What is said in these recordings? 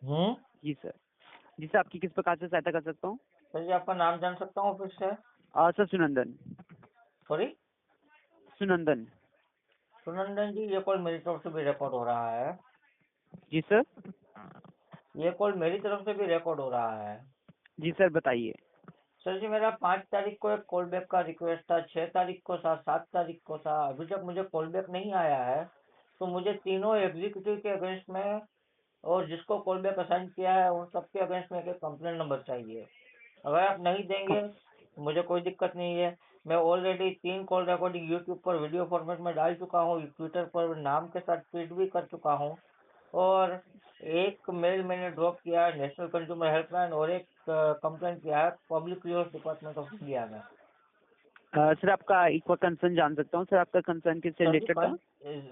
हम्म। जी sir. जी sir, आपकी किस प्रकार से सहायता कर सकता हूँ? सर जी, आपका नाम जान सकता हूँ फिर से? सर सुनंदन। सॉरी? सुनंदन। सुनंदन जी, ये कॉल मेरी तरफ से भी रिकॉर्ड हो रहा है। जी सर। ये कॉल मेरी तरफ से भी रिकॉर्ड हो रहा है। जी सर, बताइए। सर जी, मेरा 5 तारीख को एक कॉल बैक का रिक्वेस्ट था, 6 तारीख को था, 7 तारीख को था। अभी तक मुझे कॉल बैक नहीं आया है। तो मुझे तीनों एग्जीक्यूटिव के अगेंस्ट में और जिसको कॉल बैक असाइन किया है उन सबके अगेंस्ट में एक कंप्लेंट नंबर चाहिए। अगर आप नहीं देंगे तो मुझे कोई दिक्कत नहीं है। मैं ऑलरेडी 3 कॉल रिकॉर्डिंग यूट्यूब पर वीडियो फॉर्मेट में डाल चुका हूँ, ट्विटर पर नाम के साथ ट्वीट भी कर चुका हूँ, और एक मेल मैंने ड्रॉप किया है नेशनल कंज्यूमर हेल्पलाइन, और एक कंप्लेंट किया है public relations department of India में। सर, आपका एक और कंसर्न जान सकता हूँ? सर, आपका कंसर्न किससे सर जी रिलेटेड था?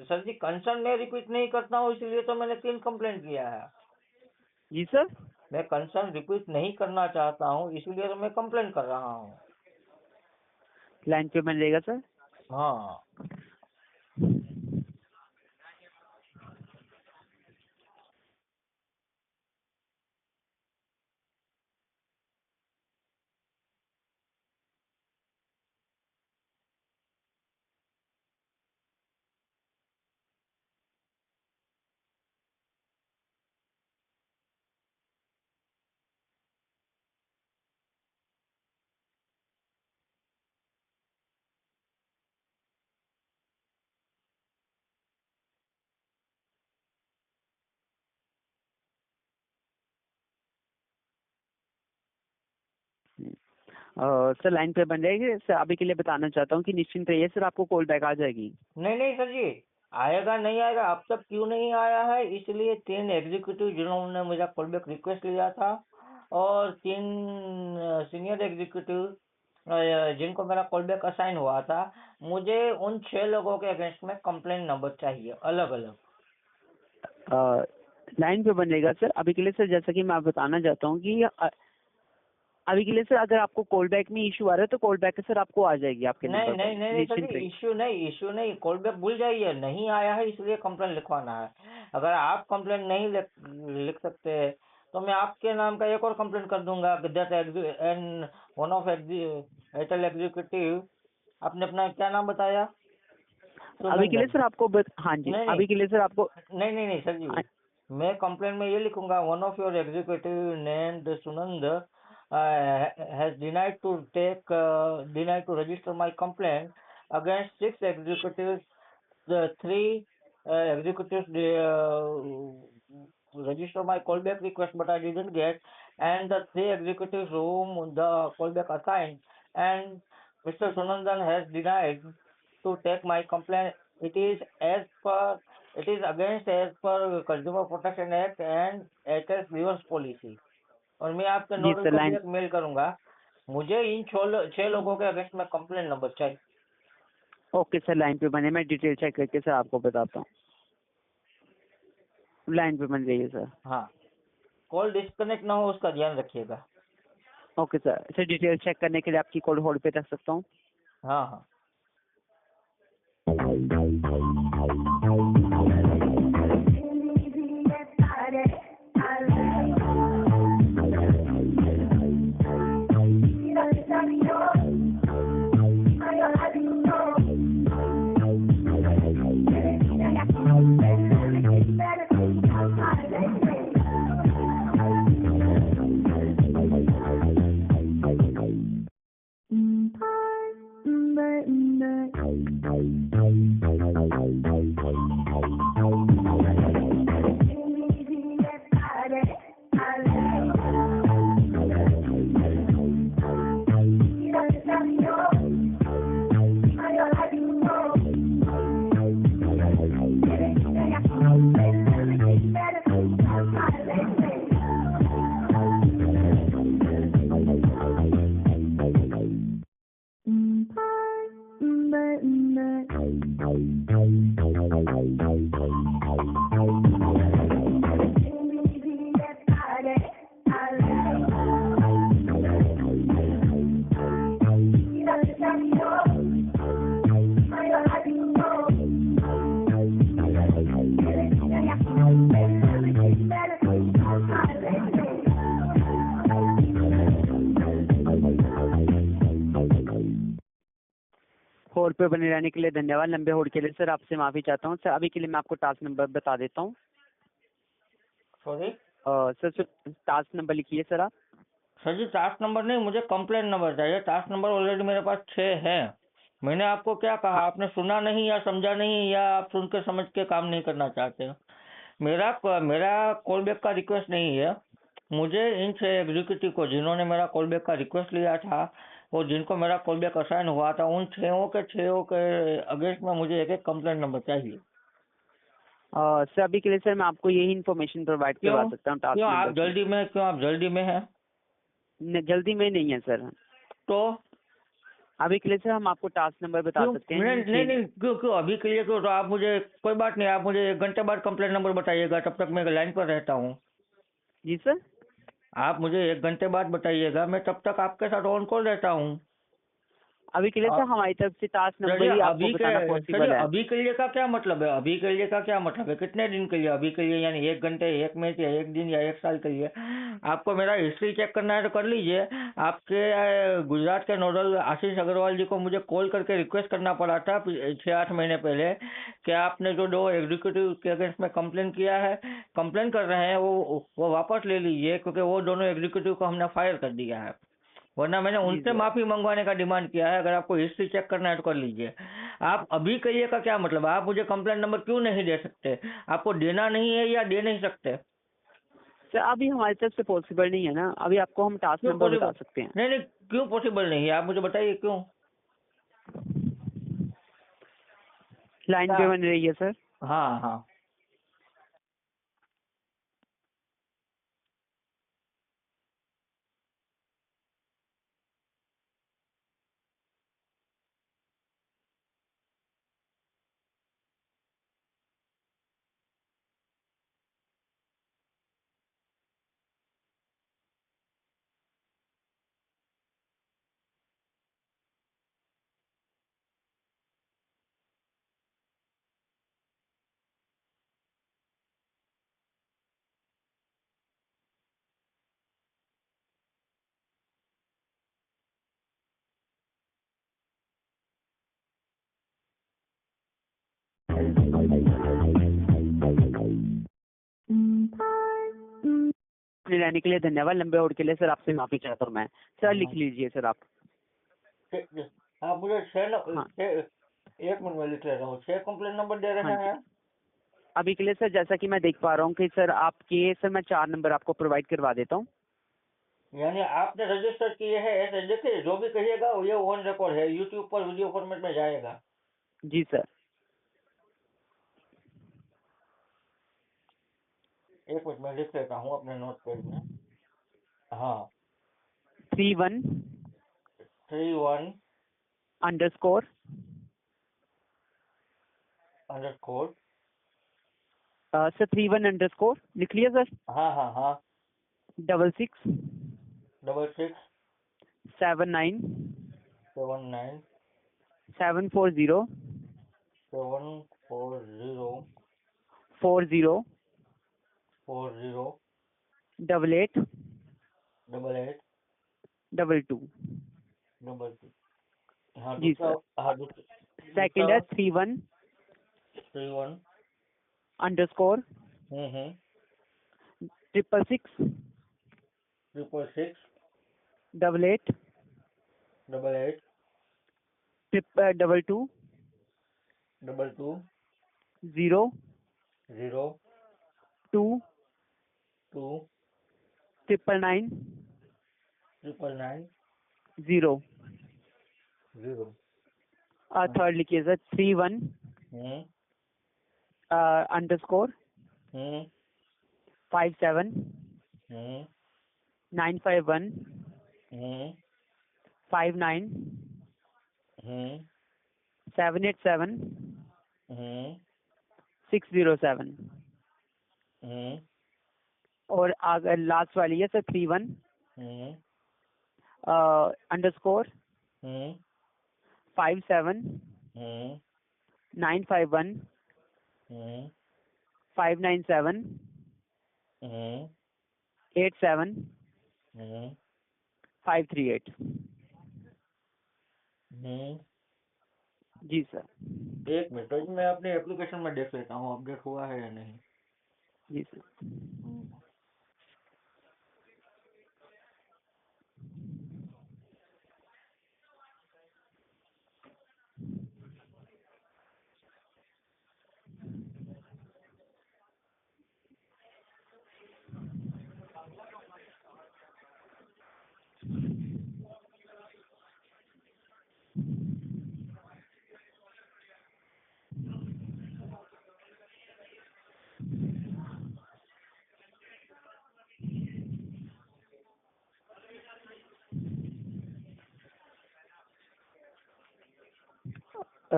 सर जी, कंसर्न मैं रिपीट नहीं करता हूँ, इसलिए तो मैंने 3 कंप्लेंट किया है। जी सर। मैं कंसर्न रिपीट नहीं करना चाहता हूँ, इसलिए तो मैं कंप्लेंट कर रहा हूँ। लाइन पे बन रहेगा सर। हाँ। सर, लाइन पे बन रहेगी सर। अभी के लिए बताना चाहता हूँ कि निश्चिंत रहिए सर, आपको कॉल बैक आ जाएगी। नहीं नहीं सर जी, आएगा नहीं आएगा, अब तक क्यों नहीं आया है? इसलिए 3 एग्जीक्यूटिव जिन्होंने मेरा कॉल बैक रिक्वेस्ट लिया था, और 3 सीनियर एग्जीक्यूटिव जिनको मेरा कॉल बैक असाइन हुआ था, मुझे उन 6 लोगों के अगेंस्ट में कंप्लेंट नंबर चाहिए अलग अलग। लाइन पे बन रहेगा सर। अभी के लिए सर, जैसा कि मैं बताना चाहता हूँ कि अभी के लिए सर, अगर आपको कॉल बैक में इशू आ रहा है तो कॉल बैक सर आपको आ जाएगी आपके नहीं नंबर पर। नहीं नहीं नहीं सर निश्चिंत जी, रहिए। इश्यू नहीं, कॉल बैक भूल जाइए, नहीं आया है इसलिए कंप्लेंट लिखवाना है। अगर आप कंप्लेंट नहीं लिख सकते तो मैं आपके नाम का एक और कंप्लेंट कर दूंगा, that and one of Airtel executive. आपने अपना क्या नाम बताया? अभी के लिए सुनंदन। सर आपको हाँ जी, नहीं नहीं अभी के लिए सर आपको नहीं नहीं नहीं सर जी, हाँ, मैं कंप्लेंट में ये लिखूंगा, one of your executive named Sunand has denied to register my complaint against 6 executives. The 3 executives register my callback request, but I didn't get, and the 3 executives whom the callback assigned, and Mr. Sunandan has denied to take my complaint. It is against as per Consumer Protection Act and Airtel's grievance policy. और मैं आपके जी nodal sir. को भी line एक mail करूंगा। मुझे इन 6 लोगों के अगेंस्ट में कंप्लेंट नंबर चाहिए। ओके सर, लाइन पे बने, मैं डिटेल चेक करके सर आपको बताता हूँ। लाइन पे बन रही सर। हाँ, कॉल डिस्कनेक्ट ना हो उसका ध्यान रखिएगा। ओके सर डिटेल चेक करने के लिए आपकी कॉल होल्ड पे रख सकता हूँ? हाँ हाँ। पे बने रहने के लिए धन्यवाद। लंबे होल्ड के लिए सर आपसे माफी चाहता हूँ। सर अभी के लिए मैं आपको टास्क नंबर बता देता हूँ। सॉरी सर टास्क नंबर लिखिए सर आप। सर जी, टास्क नंबर नहीं, मुझे कंप्लेंट नंबर चाहिए। टास्क नंबर ऑलरेडी मेरे पास 6 है। मैंने आपको क्या कहा, हाँ आपने सुना नहीं या समझा नहीं, या आप सुन के समझ के काम नहीं करना चाहते? मेरा मेरा कॉल बैक का रिक्वेस्ट नहीं है। मुझे इन 6 एग्जीक्यूटिव को, जिन्होंने मेरा कॉल बैक का रिक्वेस्ट लिया था और जिनको मेरा कॉल बैक असाइन हुआ था, उन 6 के अगेंस्ट में मुझे एक एक कंप्लेंट नंबर चाहिए। सर अभी के लिए सर मैं आपको यही इन्फॉर्मेशन प्रोवाइड करवा क्यों सकता हूँ टास्क क्यों नंबर आप की। जल्दी में क्यों आप जल्दी में हैं? जल्दी में नहीं है सर। तो अभी के लिए सर हम आपको टास्क नंबर बता क्यों सकते नहीं हैं नहीं नहीं, क्यों क्यों अभी के लिए क्यों? तो आप मुझे, कोई बात नहीं, आप मुझे 1 घंटे बाद कंप्लेंट नंबर बताइएगा, तब तक मैं लाइन पर रहता हूँ। जी सर। आप मुझे 1 घंटे बाद बताइएगा, मैं तब तक आपके साथ ऑन कॉल रहता हूँ। अभी के लिए सर हमारी तरफ से टास्क नंबर ही आपको बताना चलिए, पॉसिबल है। अभी के लिए का क्या मतलब है? अभी के लिए का क्या मतलब है? कितने दिन के लिए अभी के लिए? यानी 1 घंटे, 1 मिनट, या 1 दिन, या 1 साल के लिए? आपको मेरा हिस्ट्री चेक करना है तो कर लीजिए। आपके गुजरात के नोडल आशीष अग्रवाल जी को मुझे कॉल करके रिक्वेस्ट करना पड़ा था 6-8 महीने पहले कि आपने जो 2 एग्जीक्यूटिव के अगेंस्ट में कंप्लेन किया है, कंप्लेन कर रहे हैं, वो वापस ले लीजिए, क्योंकि वो दोनों एग्जीक्यूटिव को हमने फायर कर दिया है। वरना मैंने जी उनसे सर। माफी मंगवाने का डिमांड किया है। अगर आपको हिस्ट्री चेक करना है तो कर लीजिए। आप अभी कहिए का क्या मतलब है? आप मुझे कंप्लेंट नंबर क्यों नहीं दे सकते? आपको देना नहीं है या दे नहीं सकते? सर अभी हमारी तरफ से पॉसिबल नहीं है ना, अभी आपको हम टास्क क्यों नंबर बता पॉसिबल सकते हैं। नहीं नहीं, क्यों पॉसिबल नहीं है? आप मुझे बताइए क्यों। लाइन क्या? पे बन रही है सर। हाँ हाँ। रहने के लिए धन्यवाद। लंबे होल्ड के लिए सर आपसे माफी चाहता हूँ मैं। सर लिख लीजिए सर आप। आप मुझे हाँ 1 मिनट में लिख ले रहा हूँ। 6 कंप्लेंट नंबर दे हाँ रहे जी। हैं। अभी के लिए सर जैसा कि मैं देख पा रहा हूँ कि सर आपके सर मैं 4 नंबर आपको प्रोवाइड करवा देता हूँ। यानी आपने रजिस्टर किए हैं ऐसे? देखिए, जो भी कहिएगा ये ऑन रिकॉर्ड है, यूट्यूब पर वीडियो फॉर्मेट में जाएगा। जी सर। 1 मिनट में लिख लेता हूँ अपने नोट पैड में। हाँ। 31 31 अंडरस्कोर अंडरस्कोर। सर 31 अंडरस्कोर लिख लिया सर। हाँ हाँ हाँ। 66 66 79 79 740 740 40 40 88 88 22। 22। हाँ जी दूसरा। सर। हाँ दूसरा। सेकंड है 31 31 अंडरस्कोर हम्म। 666 666 88 88 22 22 0 0 2 2 999 999 0। 0। थर्ड लिखिए सर 31 हम्म अंडरस्कोर हम्म 57 हम्म 951 हम्म 59 हम्म 787 हम्म 607। हम्म और अगर लास्ट वाली है सर 31 हम्म अंडरस्कोर हम्म 57 हम्म 951 हम्म 597 हम्म 87 हम्म 538। हम्म जी सर। एक मिनट, तो मैं अपनी एप्लीकेशन में देख लेता हूँ अपडेट हुआ है या नहीं। जी सर। हम्म।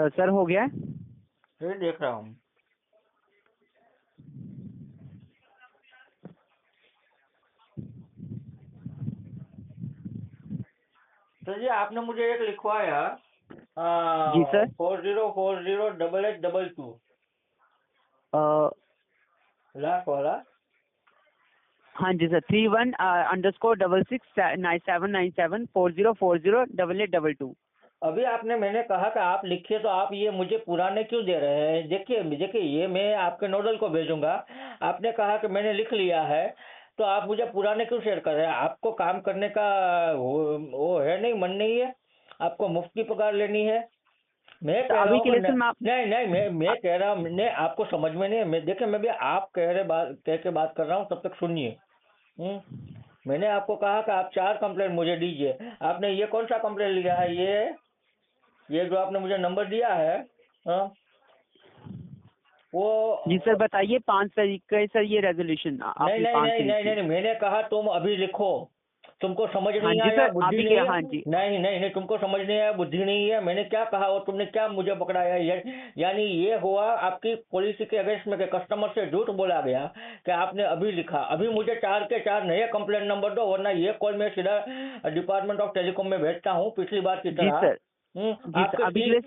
सर हो गया है? ये देख रहा हूँ। सर जी आपने मुझे एक लिखवाया जी सर। 40408822 अ, लाख वाला। हाँ जी सर, 31_6679740408822। अभी आपने मैंने कहा कि आप लिखिए, तो आप ये मुझे पुराने क्यों दे रहे हैं? देखिए देखिए, ये मैं आपके नोडल को भेजूंगा। आपने कहा कि मैंने लिख लिया है, तो आप मुझे पुराने क्यों शेयर कर रहे हैं? आपको काम करने का वो है नहीं, मन नहीं है? आपको मुफ्त की पगार लेनी है? मैं तो कह रहा अभी हूँ के कि लिए सर मैं नहीं नहीं, मैं कह रहा हूँ, नहीं आपको समझ में नहीं है। मैं देखिए, मैं भी आप कह के बात कर रहा हूँ, तब तक सुनिए। मैंने आपको कहा कि आप 4 कंप्लेंट मुझे दीजिए। आपने ये कौन सा कंप्लेंट लिया है? ये जो आपने मुझे नंबर दिया है, हाँ, जी सर वो बताइए, 5 तारीख का है सर ये रेजोल्यूशन, नहीं आपने नहीं 5 नहीं तारीख नहीं की। नहीं, मैंने कहा तुम अभी लिखो। तुमको समझ हाँ नहीं जी आया, सर बुद्धि अभी के, नहीं है? हाँ जी। नहीं नहीं नहीं, तुमको समझ नहीं आया, बुद्धि नहीं है। मैंने क्या कहा और तुमने क्या मुझे पकड़ाया? यानी ये हुआ आपकी पॉलिसी के अगेंस्ट में कि कस्टमर से झूठ बोला गया कि आपने अभी लिखा। अभी मुझे 4 के 4 नए कंप्लेंट नंबर दो, वरना ये कॉल मैं सीधा डिपार्टमेंट ऑफ टेलीकॉम में भेजता हूँ पिछली बार की जी तरह। सर। जी सर अभी के लिए।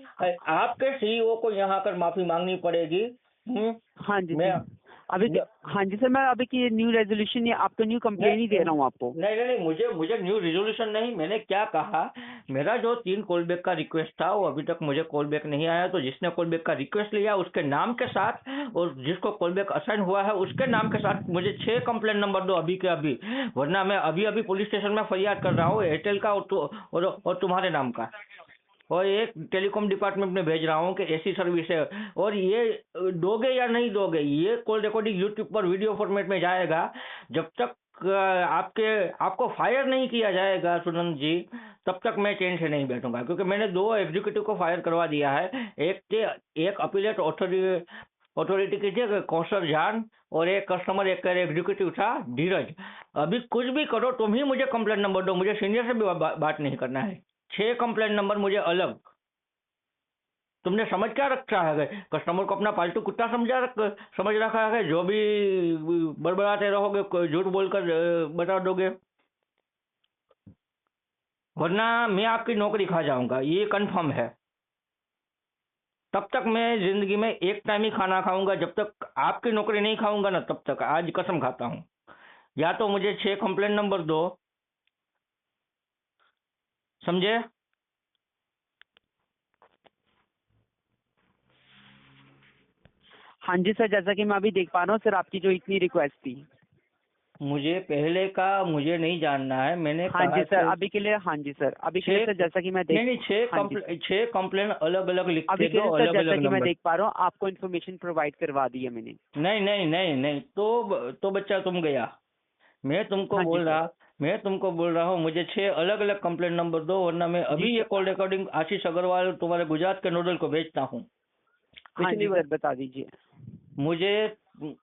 आपके सीईओ को यहाँ आकर माफी मांगनी पड़ेगी। हाँ जी मैं सर अभी के, हाँ जी सर मैं अभी की न्यू रेजोल्यूशन या आपका न्यू कंप्लेन ही नहीं दे रहा हूँ आपको। नहीं नहीं नहीं, मुझे मुझे न्यू रिजोल्यूशन नहीं। मैंने क्या कहा, मेरा जो 3 कॉल बैक का रिक्वेस्ट था वो अभी तक मुझे कॉल बैक नहीं आया। तो जिसने कॉल बैक का रिक्वेस्ट लिया उसके नाम के साथ, और जिसको कॉल बैक असाइन हुआ है उसके नाम के साथ मुझे 6 कंप्लेंट नंबर दो अभी के अभी, वरना मैं अभी अभी पुलिस स्टेशन में फरियाद कर रहा हूँ एयरटेल का और तुम्हारे नाम का, और एक टेलीकॉम डिपार्टमेंट में भेज रहा हूँ कि ऐसी सर्विस है। और ये दोगे या नहीं दोगे, ये कॉल रिकॉर्डिंग यूट्यूब पर वीडियो फॉर्मेट में जाएगा। जब तक आपको फायर नहीं किया जाएगा सुनंद जी, तब तक मैं चैन से नहीं बैठूंगा। क्योंकि मैंने 2 एग्जीक्यूटिव को फायर करवा दिया है। एक अपीलेट अथॉरिटी की थी कौशल जान, और एक कस्टमर एक एग्जीक्यूटिव था धीरज। अभी कुछ भी करो, तुम ही मुझे कंप्लेंट नंबर दो, मुझे सीनियर से भी बात नहीं करना है। 6 कंप्लेंट नंबर मुझे अलग। तुमने समझ क्या रखा है? कस्टमर को अपना पालतू कुत्ता समझ रखा है? जो भी बड़बड़ाते रहोगे, झूठ बोलकर बता दोगे, वरना मैं आपकी नौकरी खा जाऊंगा, ये कंफर्म है। तब तक मैं जिंदगी में एक टाइम ही खाना खाऊंगा, जब तक आपकी नौकरी नहीं खाऊंगा ना, तब तक। आज कसम खाता हूँ। या तो मुझे 6 कंप्लेंट नंबर दो, समझे? हाँ जी सर जैसा कि मैं अभी देख पा रहा हूँ सर आपकी जो इतनी रिक्वेस्ट थी। मुझे पहले का मुझे नहीं जानना है। मैंने हाँ कहा जी सर कि अभी के लिए, हाँ जी सर अभी के लिए सर 6, जैसा कि मैं देख, नहीं नहीं, हाँ जी 6 कंप्लेन अलग अलग लिख अभी के के दो, लिए सर अलग जैसा अलग कि मैं नंबर। देख पा रहा हूँ आपको इन्फॉर्मेशन प्रोवाइड करवा दी है मैंने। नहीं नहीं नहीं नहीं, तो बच्चा तुम गया। मैं तुमको हाँ जी बोल सर। रहा मैं तुमको बोल रहा हूँ, मुझे 6 अलग अलग कंप्लेंट नंबर दो, वरना मैं जी अभी ये सर। कॉल रिकॉर्डिंग आशीष अग्रवाल तुम्हारे गुजरात के नोडल को भेजता हूँ। हाँ पिछली जी बार सर बता दीजिए। मुझे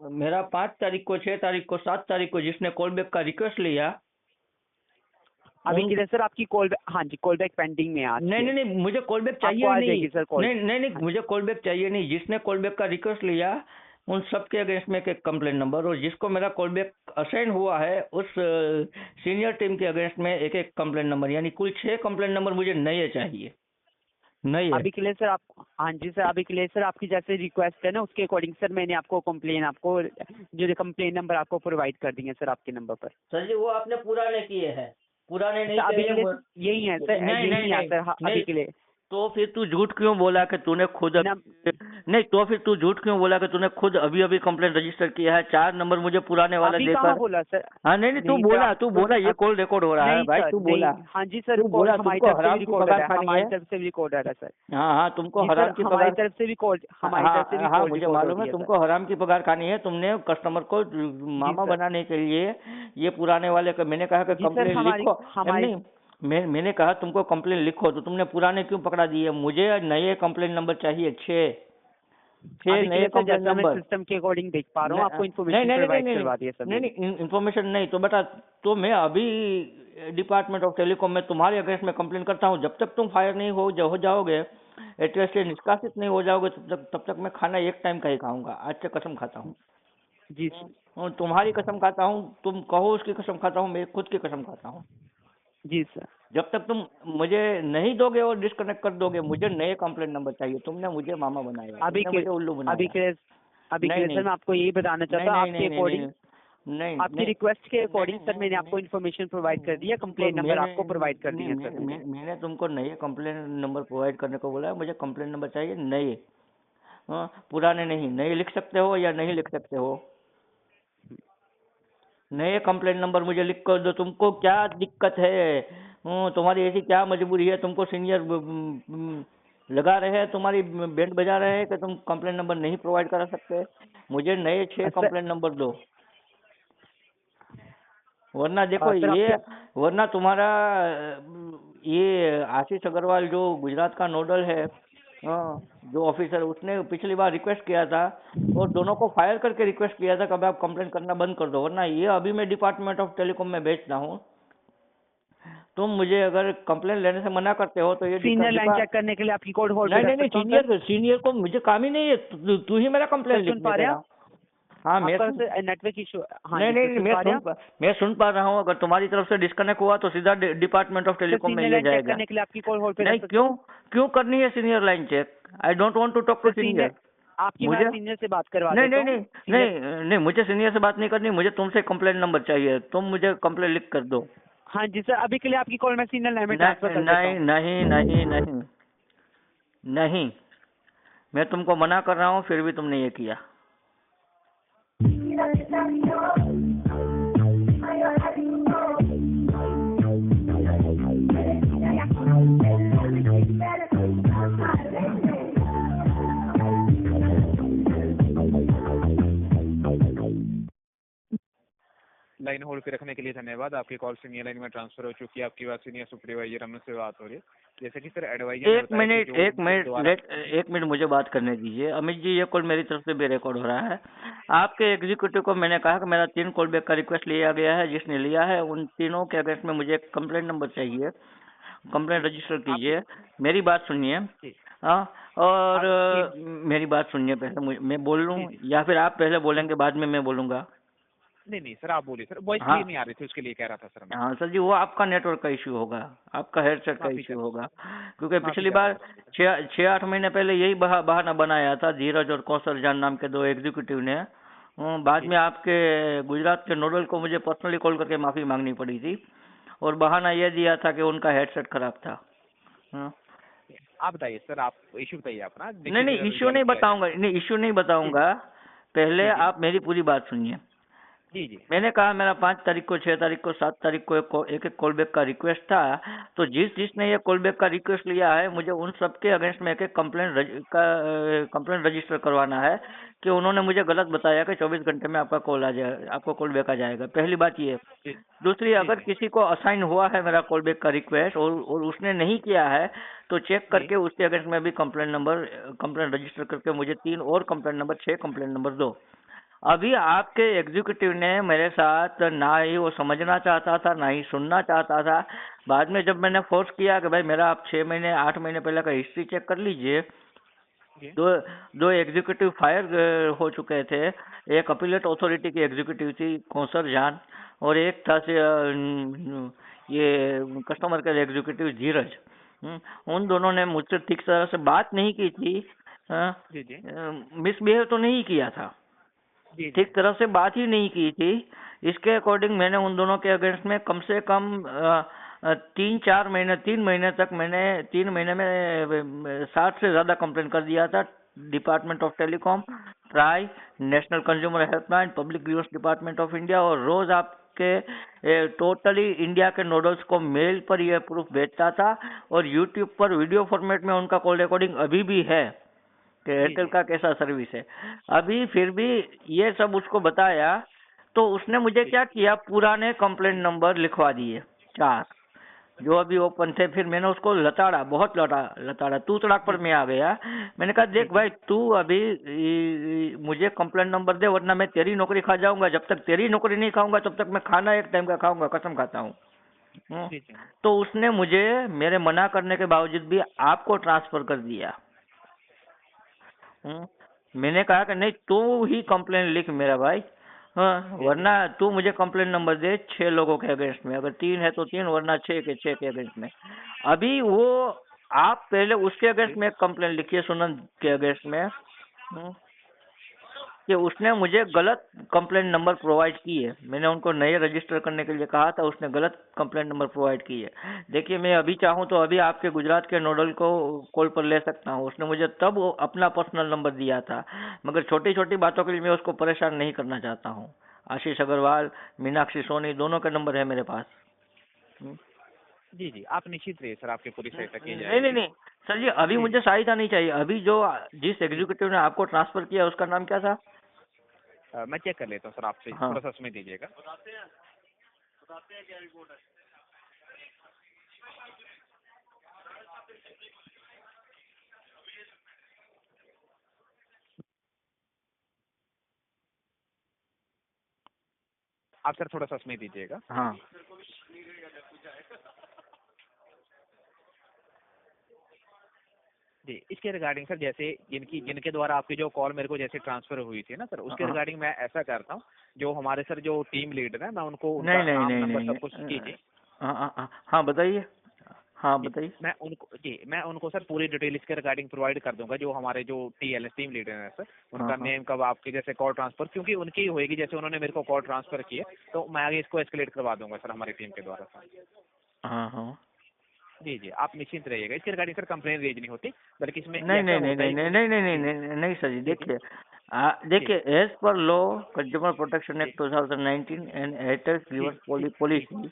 मेरा 5 तारीख को, 6 तारीख को, 7 तारीख को जिसने कॉल बैक का रिक्वेस्ट लिया, अभी उन के लिए सर आपकी कॉल, हाँ जी कॉल बैक पेंडिंग में है आज नहीं से। नहीं नहीं, मुझे कॉल बैक आपको चाहिए ही आ नहीं। जाएगी सर कॉल। नहीं नहीं नहीं, हाँ मुझे कॉल बैक चाहिए नहीं। जिसने कॉल बैक का रिक्वेस्ट लिया उन सबके अगेंस्ट में एक कंप्लेंट नंबर, और जिसको मेरा कॉल बैक असाइन हुआ है उस सीनियर टीम के अगेंस्ट में एक एक कंप्लेंट नंबर, यानी कुल 6 कंप्लेंट नंबर मुझे नए चाहिए, नए। अभी के लिए सर आप, हाँ जी सर अभी के लिए सर आपकी जैसे रिक्वेस्ट है ना उसके अकॉर्डिंग सर मैंने आपको कंप्लेन, आपको जो कंप्लेन नंबर आपको प्रोवाइड कर दिए सर आपके नंबर पर। सर जी वो आपने पुराने किए हैं, पुराने नहीं सर अभी किए के लिए हैं। यही है सर, नहीं नहीं यही है नहीं सर, हाँ, अभी नहीं के लिए। तो फिर तू झूठ क्यों बोला कि तूने खुद ना नहीं, तो फिर तू झूठ क्यों बोला कि तूने खुद अभी अभी कंप्लेंट रजिस्टर किया है? 4 नंबर मुझे पुराने वाला अभी कहाँ देकर। बोला सर? हाँ, नहीं नहीं, तू नहीं सर, बोला, तू आपको बोला, ये आप, कॉल रिकॉर्ड हो रहा है नहीं भाई, सर, तू नहीं, बोला, हाँ जी सर, तू बोला हमारी तुमको तरफ से भी हराम की रिकॉर्डेड पगार है, खानी हमारी है। तरफ से भी रिकॉर्डेड है सर। हाँ हाँ, तुमको जी हराम सर, की हमारी पगार। तरफ से भी कॉल, हमारी हाँ तरफ से भी हाँ, कॉल मुझे रिकॉर्ड हो मालूम रही है, है सर। तुमको हराम की पगार खानी है। तुमने कस्टमर को जी मामा सर, बनाने के लिए ये पुराने वाले का, मैंने कहा कि जी सर, कंप्लेन हमारी लिखो। हमारी नहीं, मैंने कहा तुमको कंप्लेन लिखो, तो तुमने पुराने क्यों पकड़ा दिए? मुझे नए कंप्लेन नंबर चाहिए, 6 अभी के नए लिए सर, कंप्लेन जैसा मैं नंबर। सिस्टम के अकॉर्डिंग देख पा रहा हूँ, आपको नहीं इन्फॉर्मेशन नहीं नहीं नहीं प्रोवाइड नहीं करवा दिया सर नहीं मैंने। नहीं, इंफॉर्मेशन नहीं तो बेटा, तो मैं अभी डिपार्टमेंट ऑफ टेलीकॉम में तुम्हारे अगेंस्ट में कंप्लेन करता हूँ। जब तक तुम फायर नहीं हो जाओगे, एटलीस्ट से निष्कासित नहीं हो जाओगे, तब तक मैं खाना एक टाइम का ही खाऊंगा। आज से कसम खाता हूँ। जी सर, और तुम्हारी कसम खाता हूँ, तुम कहो उसकी कसम खाता हूँ, मैं खुद की कसम खाता हूँ। जी सर। जब तक तुम मुझे नहीं दोगे और डिस्कनेक्ट कर दोगे, मुझे नए कंप्लेंट नंबर चाहिए। तुमने मुझे मामा बनाया, अभी तुमने के मुझे उल्लू अभी बनाया। के अभी के नहीं लिए सर नहीं मैं आपको यही बताना नहीं चाहता हूँ, नहीं आपके नहीं नहीं अकॉर्डिंग, नहीं नहीं आपकी नहीं रिक्वेस्ट के नहीं अकॉर्डिंग सर मैंने आपको नहीं इन्फॉर्मेशन प्रोवाइड कर दिया, तुमको कंप्लेन नंबर आपको प्रोवाइड कर दिए सर मैंने। मैंने तुमको नए कंप्लेन नंबर प्रोवाइड करने को बोला है। मुझे कंप्लेन नंबर चाहिए नए। हाँ, पुराने नहीं। नए लिख सकते हो या नहीं लिख सकते हो? नए कंप्लेन नंबर मुझे लिख कर दो। तुमको क्या दिक्कत है? तुम्हारी ऐसी क्या मजबूरी है? तुमको सीनियर लगा रहे हैं, तुम्हारी बैंड बजा रहे हैं कि तुम कंप्लेन नंबर नहीं प्रोवाइड करा सकते? मुझे नए 6 सर, कंप्लेन नंबर दो, वरना देखो सर ये, आपके, वरना तुम्हारा ये आशीष अग्रवाल जो गुजरात का नोडल है, जो ऑफिसर, उसने पिछली बार रिक्वेस्ट किया था और दोनों को फायर करके रिक्वेस्ट किया था कि अब आप कंप्लेंट करना बंद कर दो, वरना ये अभी मैं डिपार्टमेंट ऑफ टेलीकॉम में भेजता हूँ। तुम मुझे अगर कंप्लेंट लेने से मना करते हो तो ये सीनियर लाइन चेक करने के लिए आपकी कोड होल्ड पे नहीं रख नहीं नहीं, सकता हूँ सर? सीनियर को मुझे काम ही नहीं है। तू ही मेरा कंप्लेंट सर सुन लिखने पा रहे हैं देना। आप? हाँ, मैं आपका सुन सर नेटवर्क इशू, हाँ नहीं जी नहीं सर, नहीं, सुन पा रहे हैं आप? मैं सुन पा रहा हूँ। अगर तुम्हारी तरफ से डिस्कनेक्ट हुआ तो सीधा डिपार्टमेंट ऑफ सर टेलीकॉम में सीनियर ये लाइन चेक जाएगा। करने के लिए आपकी कॉल होल्ड पे रख नहीं, सकता क्यों हूँ? क्यों करनी है senior line check? I don't want to talk to sir senior. Senior, आपकी मैं मुझे सीनियर से बात करवा नहीं देता नहीं हूँ। नहीं सीनियर, नहीं नहीं, मुझे सीनियर से बात नहीं करनी। मुझे तुमसे कंप्लेंट नंबर चाहिए। तुम मुझे कंप्लेंट लिख कर दो। हाँ जी सर, अभी के लिए आपकी कॉल मैं सीनियर लाइन में ट्रांसफर नहीं कर देता नहीं हूँ। नहीं नहीं नहीं नहीं, मैं तुमको मना कर रहा हूँ, फिर भी तुमने ये किया। लाइन होल्ड पे रखने के लिए धन्यवाद। आपकी कॉल सीनियर लाइन में ट्रांसफर हो चुकी है। आपकी बात सीनियर सुपरवाइजर अमन से बात हो रही है। जैसे कि सर एडवाइजर एक मिनट मुझे बात करने दीजिए। अमित जी, ये कॉल मेरी तरफ से भी रिकॉर्ड हो रहा है। आपके एग्जीक्यूटिव को मैंने कहा कि मेरा 3 कॉल बैक का रिक्वेस्ट लिया गया है। जिसने लिया है उन तीनों के अगेंस्ट में मुझे एक कंप्लेंट नंबर चाहिए। कंप्लेंट रजिस्टर कीजिए। मेरी बात सुनिए। हाँ, और मेरी बात सुनिए पहले। मैं बोल लूँ या फिर आप पहले बोलेंगे बाद में मैं बोलूँगा? नहीं सर, आप बोलिए सर। वॉइस हाँ क्लियर नहीं आ रही थी, उसके लिए कह रहा था सर मैं। हाँ सर जी, वो आपका नेटवर्क का इश्यू होगा, आपका हेडसेट का माफी इश्यू चाहता होगा। क्योंकि माफी पिछली चाहता बार हूँ। 6-8 महीने पहले यही बहाना बनाया था धीरज और कौशल जान नाम के 2 एग्जीक्यूटिव ने। बाद में आपके गुजरात के नोडल को मुझे पर्सनली कॉल करके माफी मांगनी पड़ी थी और बहाना यह दिया था कि उनका हेडसेट खराब था। आप बताइए सर, आप इशू बताइए अपना। नहीं, इश्यू नहीं बताऊंगा, नहीं इश्यू नहीं बताऊंगा। पहले आप मेरी पूरी बात सुनिए। जी मैंने कहा मेरा 5 तारीख को, 6 तारीख को, 7 तारीख को एक कॉल बैक का रिक्वेस्ट था। तो जिसने ये कॉल बैक का रिक्वेस्ट लिया है, मुझे उन सबके अगेंस्ट में एक कंप्लेंट रजिस्टर करवाना है कि उन्होंने मुझे गलत बताया कि 24 घंटे में आपका कॉल आ जाएगा, आपको कॉल बैक आ जाएगा। पहली बात ये। दूसरी, अगर किसी को असाइन हुआ है मेरा कॉल बैक का रिक्वेस्ट और उसने नहीं किया है, तो चेक करके उसके अगेंस्ट में भी कंप्लेंट रजिस्टर करके मुझे 3 और कंप्लेंट नंबर, 6 कंप्लेंट नंबर दो। अभी आपके एग्जीक्यूटिव ने मेरे साथ ना ही वो समझना चाहता था, ना ही सुनना चाहता था। बाद में जब मैंने फोर्स किया कि भाई मेरा आप 6 महीने 8 महीने पहले का हिस्ट्री चेक कर लीजिए। दो एग्जीक्यूटिव फायर हो चुके थे। एक अपीलेट अथॉरिटी की एग्जीक्यूटिव थी कौशल जान, और एक था ये कस्टमर केयर एग्जीक्यूटिव धीरज। उन दोनों ने मुझसे ठीक तरह से बात नहीं की थी। मिसबिहेव तो नहीं किया था, ठीक तरह से बात ही नहीं की थी। इसके अकॉर्डिंग मैंने उन दोनों के अगेंस्ट में कम से कम तीन महीने तक मैंने 3 महीने में 60 से ज्यादा कंप्लेन कर दिया था। Department of telecom, try, national consumer helpline, public grievance department of India, और रोज आपके टोटली इंडिया के नोडल्स को मेल पर यह प्रूफ भेजता था, और यूट्यूब पर वीडियो फॉर्मेट में उनका कॉल रिकॉर्डिंग अभी भी है कि एयरटेल का कैसा सर्विस है। अभी फिर भी ये सब उसको बताया तो उसने मुझे क्या किया, पुराने कंप्लेंट नंबर लिखवा दिए 4 जो अभी ओपन थे। फिर मैंने उसको लताड़ा, बहुत लताड़ा, तू तड़ाक पर मैं आ गया। मैंने कहा देख भाई, तू अभी मुझे कंप्लेंट नंबर दे, वरना मैं तेरी नौकरी खा जाऊंगा। जब तक तेरी नौकरी नहीं खाऊंगा तब तक मैं खाना एक टाइम का खाऊंगा, कसम खाता हूँ। तो उसने मुझे मेरे मना करने के बावजूद भी आपको ट्रांसफर कर दिया। मैंने कहा कि नहीं, तू ही कंप्लेन लिख मेरा भाई, हाँ, वरना तू मुझे कंप्लेन नंबर दे 6 लोगों के अगेंस्ट में, अगर 3 है तो 3, वरना 6 के अगेंस्ट में। अभी वो आप पहले उसके अगेंस्ट में एक कंप्लेन लिखिए, सुनंद के अगेंस्ट में, कि उसने मुझे गलत कंप्लेंट नंबर प्रोवाइड की है। मैंने उनको नए रजिस्टर करने के लिए कहा था, उसने गलत कंप्लेंट नंबर प्रोवाइड की है। देखिए, मैं अभी चाहूँ तो अभी आपके गुजरात के नोडल को कॉल पर ले सकता हूँ। उसने मुझे तब अपना पर्सनल नंबर दिया था, मगर छोटी छोटी बातों के लिए मैं उसको परेशान नहीं करना चाहता हूँ। आशीष अग्रवाल, मीनाक्षी सोनी, दोनों के नंबर है मेरे पास। जी जी, आप निश्चित रहिए सर, आपकी पूरी सहायता की नहीं जाएगी। नहीं सर जी, अभी मुझे सहायता नहीं चाहिए। अभी जो जिस एग्जीक्यूटिव ने आपको ट्रांसफर किया उसका नाम क्या था? मैं चेक कर लेता हूँ सर, आपसे हाँ। थोड़ा सा समय दीजिएगा। आप सर थोड़ा सा समय दीजिएगा। हाँ। जी, इसके रिगार्डिंग सर, जैसे जिनके द्वारा आपकी जो कॉल मेरे को जैसे ट्रांसफर हुई थी ना सर, उसके हाँ। रिगार्डिंग मैं ऐसा करता हूँ, जो हमारे सर जो टीम लीडर है, मैं उनको उनका नहीं नहीं नाम नहीं नंबर नहीं सब कुछ नहीं, कीजिए। हाँ बताइए। हाँ जी, बताइए। मैं उनको सर पूरी डिटेल इसके रिगार्डिंग प्रोवाइड कर दूंगा, जो हमारे जो टीम लीडर हैं सर, उनका नेम, कब आपके जैसे कॉल ट्रांसफर, क्योंकि उनकी होएगी, जैसे उन्होंने मेरे को कॉल ट्रांसफर किया, तो मैं आगे इसको एस्केलेट करवा दूंगा सर हमारी टीम के द्वारा सर। हाँ हाँ। जी जी, आप निश्चिंत रहिएगा, इसके रिगार्डिंग सर कंप्लेन रेज नहीं होती, बल्कि इसमें नहीं ऐसा नहीं नहीं होता नहीं है। नहीं नहीं नहीं नहीं नहीं नहीं सर जी, देखिए देखिए, as per law consumer protection act 2019 and Airtel grievance policy,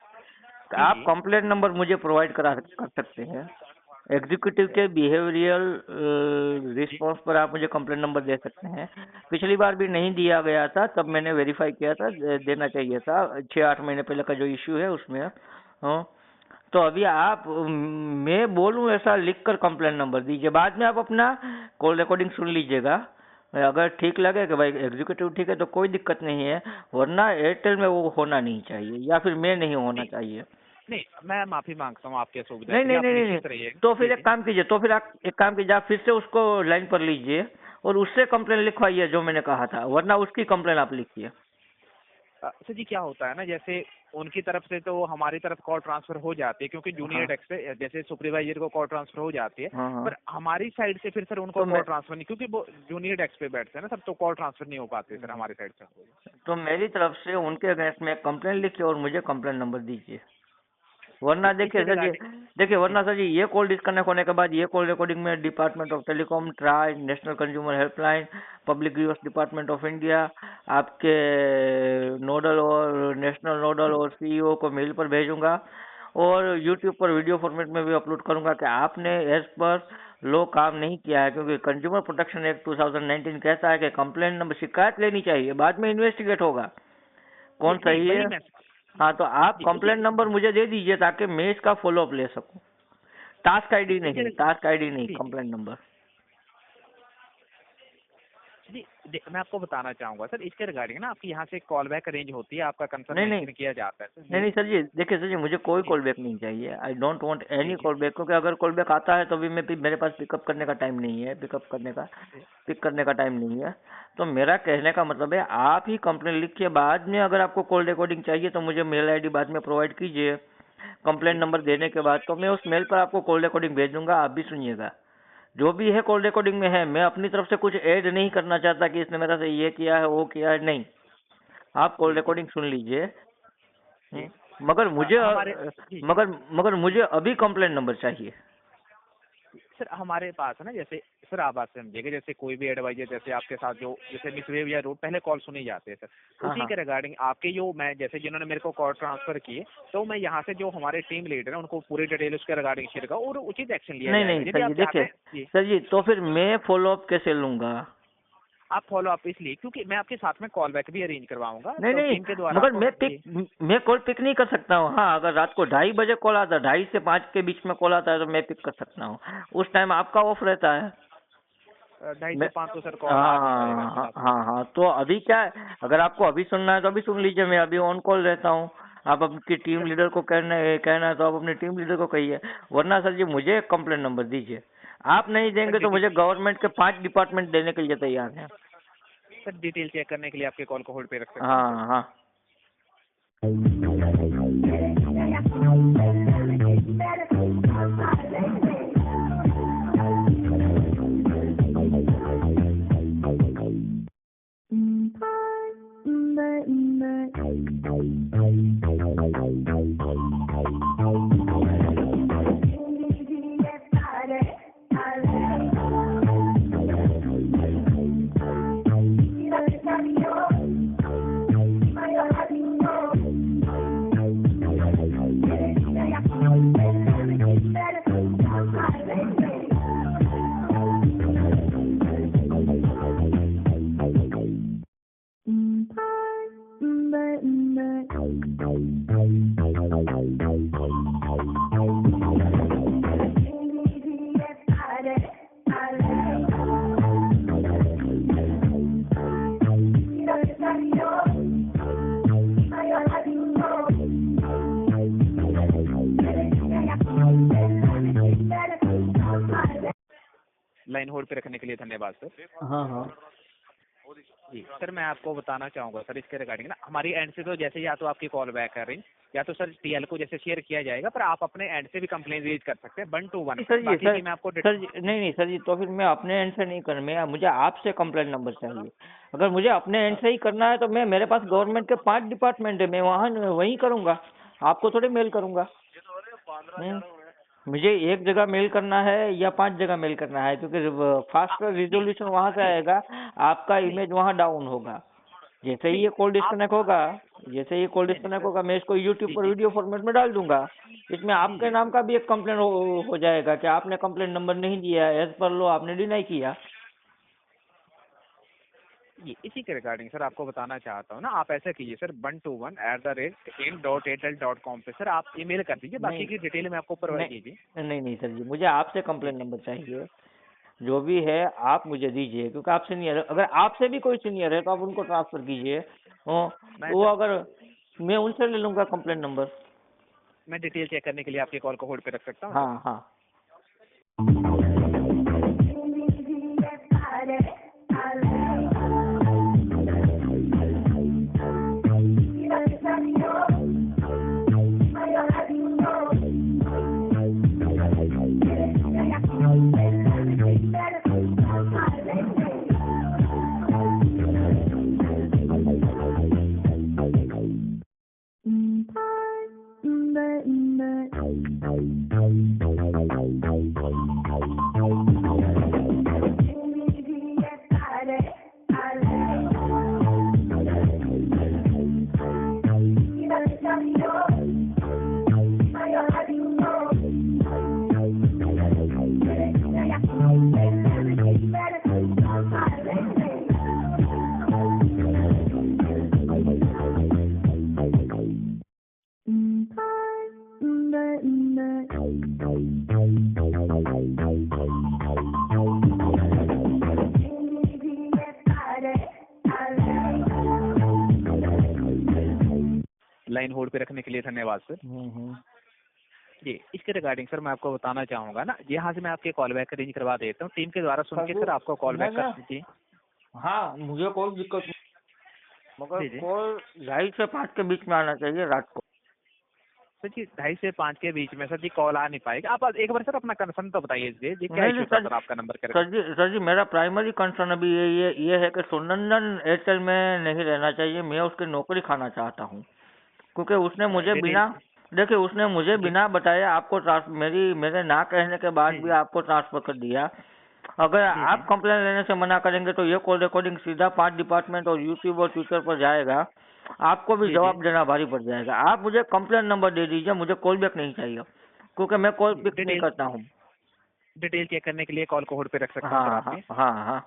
आप कंप्लेंट नंबर मुझे प्रोवाइड कर सकते हैं। एग्जीक्यूटिव के बिहेवियरल रिस्पॉन्स पर आप मुझे कंप्लेंट नंबर दे सकते हैं। पिछली बार भी नहीं दिया गया था, तब मैंने वेरीफाई किया था, देना चाहिए था 6-8 महीने पहले का जो इश्यू है उसमें। हाँ, तो अभी आप मैं बोलूं ऐसा लिखकर कंप्लेंट नंबर दीजिए, बाद में आप अपना कॉल रिकॉर्डिंग सुन लीजिएगा। अगर ठीक लगे कि भाई एग्जीक्यूटिव ठीक है तो कोई दिक्कत नहीं है, वरना एयरटेल में वो होना नहीं चाहिए, या फिर मैं नहीं होना चाहिए। नहीं, मैं माफी मांगता हूँ आपकी असुविधा नहीं के लिए, नहीं आप नहीं नहीं निश्चित नहीं। रहिए। तो फिर एक काम कीजिए, आप फिर से उसको लाइन पर लीजिए और उससे कंप्लेन लिखवाइए जो मैंने कहा था, वरना उसकी कंप्लेन आप लिखिए। सर जी, क्या होता है ना, जैसे उनकी तरफ से तो हमारी तरफ कॉल ट्रांसफर हो जाती है, क्योंकि जूनियर डेस्क पे जैसे सुपरवाइजर को कॉल ट्रांसफर हो जाती है, हाँ हाँ। पर हमारी साइड से फिर सर उनको तो कॉल ट्रांसफर नहीं, क्योंकि वो जूनियर डेस्क पे बैठते हैं ना सर, तो कॉल ट्रांसफर नहीं हो पाती सर हमारी साइड से। तो मेरी तरफ से उनके अगेंस्ट में कंप्लेन लिखिए और मुझे कंप्लेन नंबर दीजिए, वरना देखिए सर जी, वरना सर जी, ये कॉल डिस्कनेक्ट होने के बाद ये कॉल रिकॉर्डिंग में department of telecom, try, national consumer helpline, public grievance department of India, आपके नोडल और नेशनल नोडल और सीईओ को मेल पर भेजूंगा, और यूट्यूब पर वीडियो फॉर्मेट में भी अपलोड करूंगा कि आपने एज पर लो काम नहीं किया है, क्योंकि कंज्यूमर प्रोटेक्शन एक्ट 2019 कहता है कि कंप्लेंट नंबर, शिकायत लेनी चाहिए, बाद में इन्वेस्टिगेट होगा कौन सही है। हाँ, तो आप कंप्लेंट नंबर मुझे दे दीजिए ताकि मैं इसका फॉलो अप ले सकूं। टास्क आईडी नहीं, कंप्लेंट नंबर। जी, मैं आपको बताना चाहूंगा सर, इसके रिगार्डिंग ना आपकी यहाँ से कॉल बैक अरेंज होती है, आपका कंफर्मेशन किया जाता है। नहीं सर जी, देखिए सर जी, मुझे कोई कॉल बैक नहीं चाहिए। आई don't want any call back, क्योंकि अगर कॉल बैक आता है तो भी मेरे पास पिक करने का टाइम नहीं है। पिक करने का टाइम नहीं है। तो मेरा कहने का मतलब है, आप ही कंप्लेंट लिखिए, बाद में अगर आपको कॉल रिकॉर्डिंग चाहिए तो मुझे मेल आईडी बाद में प्रोवाइड कीजिए कंप्लेंट नंबर देने के बाद, तो मैं उस मेल पर आपको कॉल रिकॉर्डिंग भेज दूंगा। आप भी सुनिएगा, जो भी है कॉल रिकॉर्डिंग में है। मैं अपनी तरफ से कुछ ऐड नहीं करना चाहता कि इसने मेरा से ये किया है वो किया है, नहीं। आप कॉल रिकॉर्डिंग सुन लीजिए। मगर मुझे हमारे जी मगर मुझे अभी कंप्लेंट नंबर चाहिए। सर, हमारे पास है ना, जैसे सर आप बात समझिएगा, जैसे कोई भी एडवाइजर जैसे आपके साथ जो जैसे मिसबिहेव या रूट पहले कॉल सुनी जाते हैं सर, हाँ उसी हाँ। के रिगार्डिंग आपके जो मैं जैसे जिन्होंने मेरे को कॉल ट्रांसफर किए, तो मैं यहाँ से जो हमारे टीम लीडर है उनको पूरी डिटेल उसके रिगार्डिंग शेयर करूँ और उचित एक्शन लिया नहीं जाएगा नहीं यदि सर आप जी, चाहते देखिए हैं जी। सर जी, तो फिर मैं फॉलो अप कैसे लूंगा? आप फॉलो अप इसलिए क्योंकि मैं आपके साथ में कॉल बैक भी अरेंज करवाऊंगा, नहीं तो नहीं, टीम के द्वारा मगर आपको जी। मैं कॉल पिक नहीं कर सकता हूँ। हाँ, अगर रात को 2:30 बजे कॉल आता, 2:30 से 5 के बीच में कॉल आता है तो मैं पिक कर सकता हूँ। उस टाइम आपका ऑफ रहता है। 2:30 से मैं 5 तो सर कॉल आ नहीं पाएगा हाँ सर हाँ आपको। हाँ हाँ, तो अभी क्या है, अगर आपको अभी सुनना है तो अभी सुन लीजिए, मैं अभी ऑन कॉल रहता हूँ। आप आपकी टीम सर लीडर को कहना है तो आप अपनी टीम लीडर को कहिए, वरना सर जी मुझे कंप्लेंट नंबर दीजिए। आप नहीं सर देंगे तो डिटेल मुझे गवर्नमेंट के 5 डिपार्टमेंट देने के लिए तैयार हैं। सर डिटेल चेक करने के लिए आपके कॉल को होल्ड पे रख सकता हूँ सर। हाँ हाँ। लाइन होल्ड पे रखने के लिए धन्यवाद सर। हाँ हाँ। जी सर, मैं आपको बताना चाहूँगा सर इसके रिगार्डिंग ना, हमारी एंड से तो जैसे या तो आपकी कॉल बैक करें या तो सर टीएल को जैसे शेयर किया जाएगा, पर आप अपने एंड से भी कंप्लेन रेज कर सकते हैं 1 to 1। सर जी बाकी की मैं आपको सर जी, नहीं नहीं सर जी, तो फिर मैं अपने एंड से नहीं कर, मैं मुझे आपसे कंप्लेंट नंबर चाहिए। अगर मुझे अपने एंड से ही करना है तो मैं, मेरे पास गवर्नमेंट के 5 डिपार्टमेंट है, मैं वहाँ वहीं करूँगा, आपको थोड़ी मेल करूँगा। मुझे एक जगह मेल करना है या 5 जगह मेल करना है, क्योंकि फास्टर रिजोल्यूशन वहाँ से आएगा, आपका इमेज वहाँ डाउन होगा। जैसे ही नहीं ये कॉल आप डिस्कनेक्ट होगा, जैसे ये कॉल नहीं नहीं डिस्कनेक्ट सर होगा, मैं इसको यूट्यूब जी पर जी वीडियो फॉर्मेट में डाल दूंगा। इसमें जी आपके जी नाम का भी एक कंप्लेंट हो जाएगा कि आपने कंप्लेंट नंबर नहीं दिया है, एज पर लो आपने डिनाई किया। जी इसी के रिगार्डिंग सर आपको बताना चाहता हूँ ना, आप ऐसा कीजिए सर 1to1@in.airtel.com पे सर आप ईमेल कर दीजिए, बाकी नहीं की डिटेल मैं आपको प्रोवाइड कीजिए। नहीं नहीं सर जी, मुझे आपसे जी कंप्लेंट नंबर चाहिए। जो भी है आप मुझे दीजिए, क्योंकि आप सीनियर है। अगर आपसे भी कोई सीनियर है तो आप उनको ट्रांसफर कीजिए। मैं वो सर अगर, मैं उनसे ले लूंगा कंप्लेंट नंबर। मैं डिटेल चेक करने के लिए आपके कॉल को होल्ड पे रख सकता हूँ सर। हाँ हाँ। लाइन होल्ड पे रखने के लिए धन्यवाद सर। जी इसके रिगार्डिंग सर मैं आपको बताना चाहूँगा ना, यहाँ से मैं आपके कॉल बैक अरेंज करवा देता हूँ, टीम के द्वारा सुन के सर आपको कॉल बैक कर दीजिए। हाँ, मुझे कोई दिक्कत नहीं, मगर जी जी कॉल 2:30 से 5 के बीच में आना चाहिए रात को। सर जी 2:30 से 5 के बीच में सर जी कॉल आ नहीं पाएगी। आप एक बार सर अपना कंसर्न तो बताइए जी क्या नहीं इशू नहीं था सर, सर आपका नंबर करके। सर जी मेरा प्राइमरी कंसर्न अभी ये है कि सुनंदन एयरटेल में नहीं रहना चाहिए, मैं उसकी नौकरी खाना चाहता हूँ। क्योंकि उसने मुझे डिटेल बिना, देखिए उसने मुझे जी बिना बताए आपको मेरे ना कहने के बाद जी भी जी आपको ट्रांसफर कर दिया। अगर जी आप जी कंप्लेन लेने से मना करेंगे तो ये कॉल रिकॉर्डिंग सीधा 5 डिपार्टमेंट और यूट्यूब और ट्विटर पर जाएगा, आपको भी जी जी जवाब देना भारी पड़ जाएगा। आप मुझे कंप्लेन नंबर दे दीजिए, मुझे कॉल बैक नहीं चाहिए, क्योंकि मैं कॉल जी पिक नहीं डिटेल करता हूँ। डिटेल चेक करने के लिए कॉल को होल्ड पे रख सकता हूँ सर हाँ हाँ आपकी। हाँ हाँ।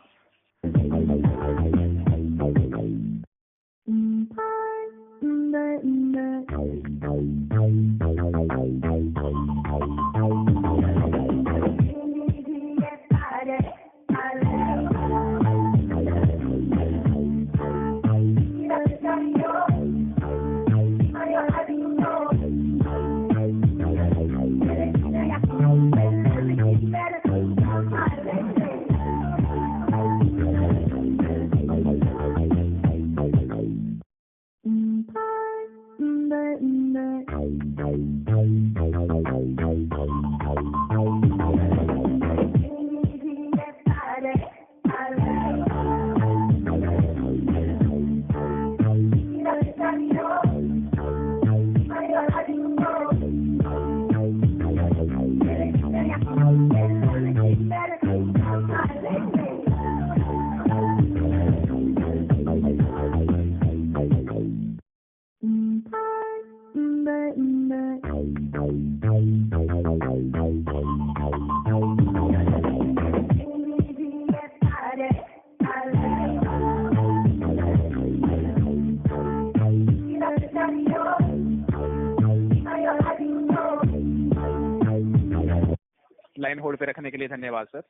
लाइन होल्ड पे रखने के लिए धन्यवाद सर।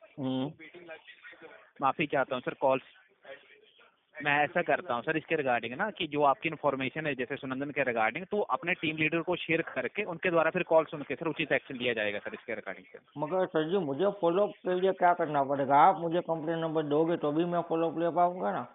माफी चाहता हूँ सर, कॉल्स मैं ऐसा करता हूँ सर इसके रिगार्डिंग ना कि जो आपकी इन्फॉर्मेशन है जैसे सुनंदन के रिगार्डिंग, तो अपने टीम लीडर को शेयर करके उनके द्वारा फिर कॉल सुन के सर उचित एक्शन लिया जाएगा सर इसके रिगार्डिंग सर। मगर सर जी मुझे फॉलोअप के लिए क्या करना पड़ेगा? आप मुझे कंप्लेन नंबर दोगे तो भी मैं फॉलोअप ले पाऊंगा ना?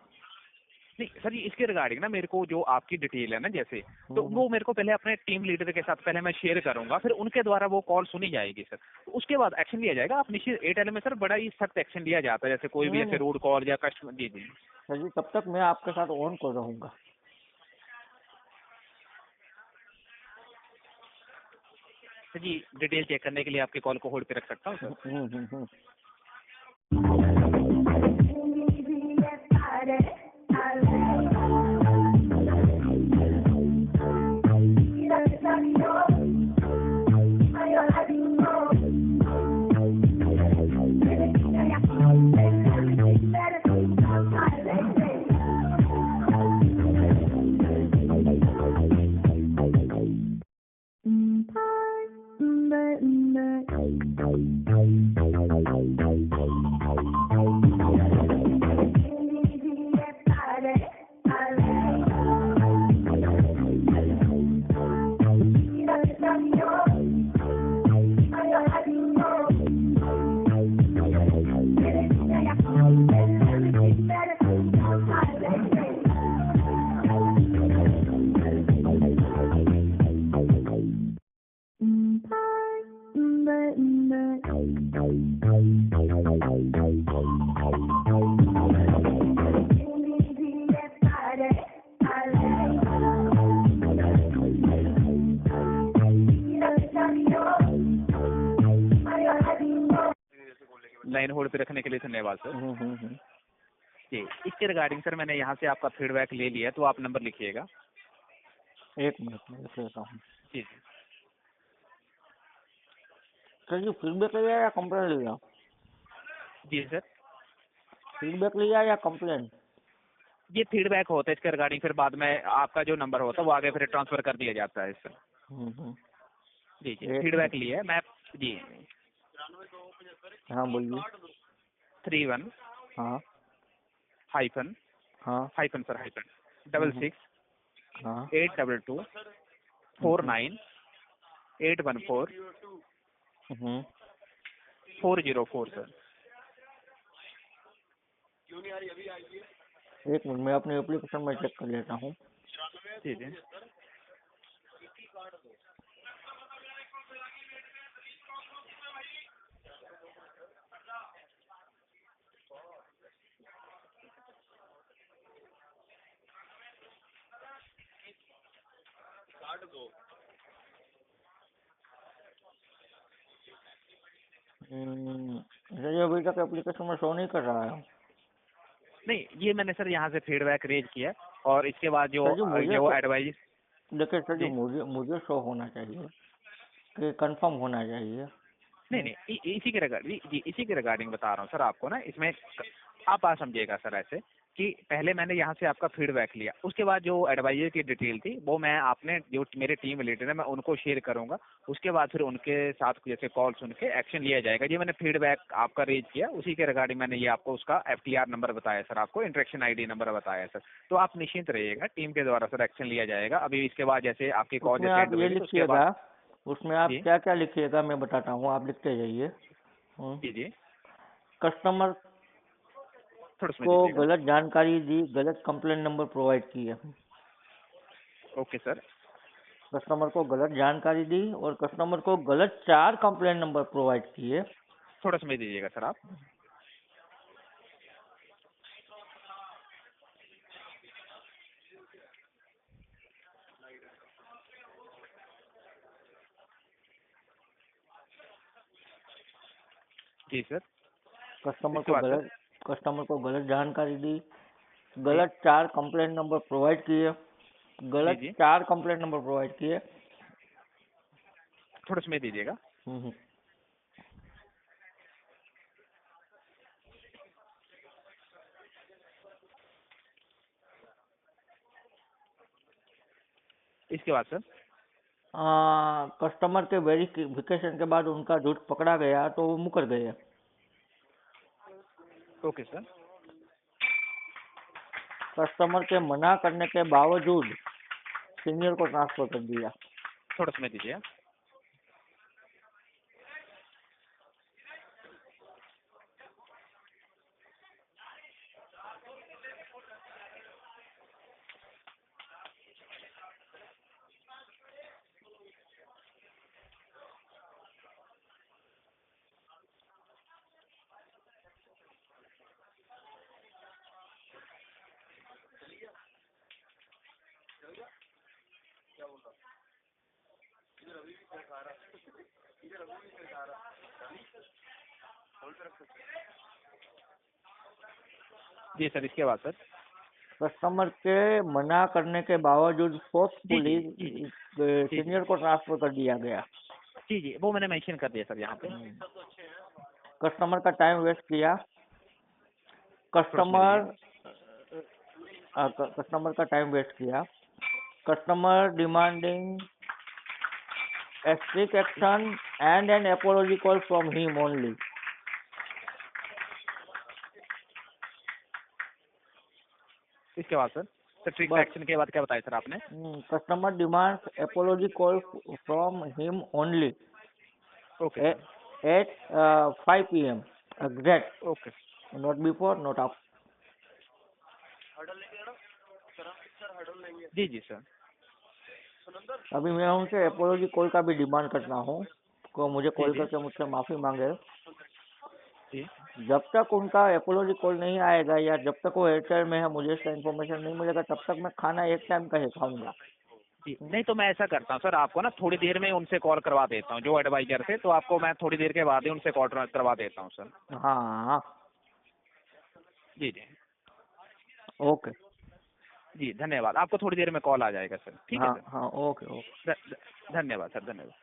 नहीं सर ये इसके रिगार्डिंग ना मेरे को जो आपकी डिटेल है ना जैसे, तो हम्म। वो मेरे को पहले अपने टीम लीडर के साथ पहले मैं शेयर करूंगा, फिर उनके द्वारा वो कॉल सुनी जाएगी सर, तो उसके बाद एक्शन लिया जाएगा। आप निश्चित एयरटेल में सर बड़ा ही सख्त एक्शन लिया जाता है, जैसे कोई भी नहीं ऐसे नहीं रूड कॉल या कस्टमर। जी जी सर जी, तब तक मैं आपके साथ ऑन कर रहूंगा। सर जी, डिटेल चेक करने के लिए आपके कॉल को होल्ड पे रख सकता हूँ सर। हम्म। लाइन होल्ड पे रखने के लिए धन्यवाद सर। हम्म। जी, इसके रिगार्डिंग सर मैंने यहाँ से आपका फीडबैक ले लिया, तो आप नंबर लिखिएगा। एक मिनट में लिख लेता हूँ। जी जी सर जी फीडबैक लिया या कंप्लेन लिया? जी सर, फीडबैक लिया या कंप्लेन? ये फीडबैक होता है इसके रिगार्डिंग, फिर बाद में आपका जो नंबर होता है वो आगे फिर ट्रांसफर कर दिया जाता है सर। हम्म। जी जी, एक फीडबैक मिनट। लिया है मैं। जी, हाँ बोलिए। 31 हाँ हाइफन हाँ। हाइफन सर हाइफन 66 हाँ 822 49 814 हम्म। 404 सर। एक मिनट मैं अपनी एप्लीकेशन में चेक कर लेता हूँ। जी जी सर ये अभी तक एप्लीकेशन में शो नहीं कर रहा है। नहीं, ये मैंने सर यहाँ से फीडबैक रेज किया है, और इसके बाद जो सर जी मुझे जो तो एडवाइस। देखिए सर जी जी मुझे शो होना चाहिए कि कंफर्म होना चाहिए। नहीं नहीं, इसी के रिगार्डिंग जी, इसी के रिगार्डिंग बता रहा हूँ सर आपको ना। इसमें आप बात समझिएगा सर ऐसे कि पहले मैंने यहाँ से आपका फीडबैक लिया, उसके बाद जो एडवाइजर की डिटेल थी वो मैं आपने जो मेरे टीम लीडर है मैं उनको शेयर करूंगा। उसके बाद फिर उनके साथ जैसे कॉल सुन के एक्शन लिया जाएगा। ये मैंने फीडबैक आपका रेज किया, उसी के रिगार्डिंग मैंने ये आपको उसका FTR नंबर बताया सर, आपको इंटरेक्शन ID नंबर बताया सर। तो आप निश्चिंत रहिएगा, टीम के द्वारा सर एक्शन लिया जाएगा। अभी इसके बाद जैसे आपकी कॉल उसमें जैसे आप एंड ये हुएगी तो उसके लिखिएगा, बाद। उसमें आप जी क्या क्या लिखिएगा मैं बताता हूँ, आप लिखते जाइए। जी जी, कस्टमर थोड़ा समय को दीजिएगा। गलत जानकारी दी, गलत कंप्लेंट नंबर प्रोवाइड किया। ओके सर, कस्टमर को गलत जानकारी दी और कस्टमर को गलत 4 कंप्लेंट नंबर प्रोवाइड किए। थोड़ा समय दीजिएगा सर आप। जी सर, इसके बाद सर। कस्टमर को गलत जानकारी दी, जी गलत 4 कंप्लेंट नंबर प्रोवाइड किए, जी गलत जी, 4 कंप्लेंट नंबर प्रोवाइड किए। थोड़ा समय दीजिएगा। हम्म। इसके बाद सर। कस्टमर के वेरिफिकेशन के बाद उनका झूठ पकड़ा गया तो वो मुकर गए। ओके सर, कस्टमर के मना करने के बावजूद सीनियर को ट्रांसफर कर दिया। थोड़ा समय दीजिए। जी सर, इसके बाद सर। कस्टमर के मना करने के बावजूद जी फोर्सफुली जी जी जी जी सीनियर को ट्रांसफर कर दिया गया। जी जी, वो मैंने मेंशन कर दिया सर यहाँ पे। कस्टमर का टाइम वेस्ट किया। थोड़ा समय कस्टमर दीजिए। कस्टमर का टाइम वेस्ट किया। Customer demanding a strict action and an apology call from him only. इसके बाद सर स्ट्रिक्ट बस एक्शन के बाद क्या बताया सर आपने? Customer demands apology call from him only okay at, sir, at 5 p.m. Exact, okay not before, not after. जी जी सर। अभी मैं उनसे apology call का भी डिमांड करता हूँ को मुझे जी कॉल जी करके मुझसे माफी मांगे। जी, जब तक उनका एपोलॉजी कॉल नहीं आएगा या जब तक वो एयरटेल में है मुझे इसका इन्फॉर्मेशन नहीं मिलेगा तब तक मैं खाना एक टाइम का ही खाऊंगा। जी नहीं तो मैं ऐसा करता हूँ सर, आपको ना थोड़ी देर में उनसे कॉल करवा देता हूँ जो एडवाइजर थे, तो आपको मैं थोड़ी देर के बाद ही उनसे कॉल करवा देता हूँ सर। हाँ जी जी ओके। जी, धन्यवाद। आपको थोड़ी देर में कॉल आ जाएगा सर, ठीक है हाँ सर। हाँ ओके ओके। धन्यवाद सर, धन्यवाद।